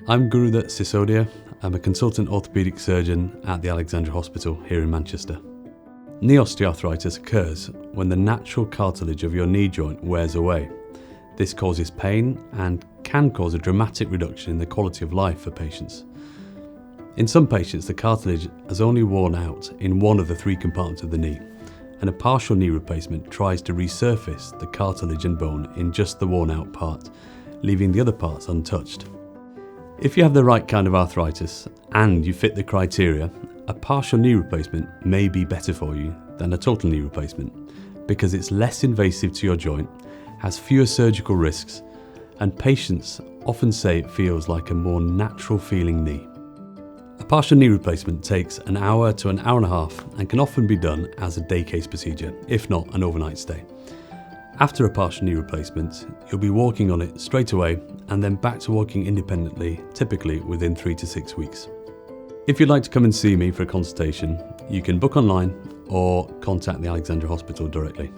I'm Gurudatt Sisodia. I'm a consultant orthopaedic surgeon at the Alexandra Hospital here in Manchester. Knee osteoarthritis occurs when the natural cartilage of your knee joint wears away. This causes pain and can cause a dramatic reduction in the quality of life for patients. In some patients, the cartilage has only worn out in one of the three compartments of the knee, and a partial knee replacement tries to resurface the cartilage and bone in just the worn out part, leaving the other parts untouched. If you have the right kind of arthritis and you fit the criteria, a partial knee replacement may be better for you than a total knee replacement because it's less invasive to your joint, has fewer surgical risks, and patients often say it feels like a more natural feeling knee. A partial knee replacement takes an hour to an hour and a half and can often be done as a day case procedure, if not an overnight stay. After a partial knee replacement, you'll be walking on it straight away and then back to walking independently, typically within 3 to 6 weeks. If you'd like to come and see me for a consultation, you can book online or contact the Alexandra Hospital directly.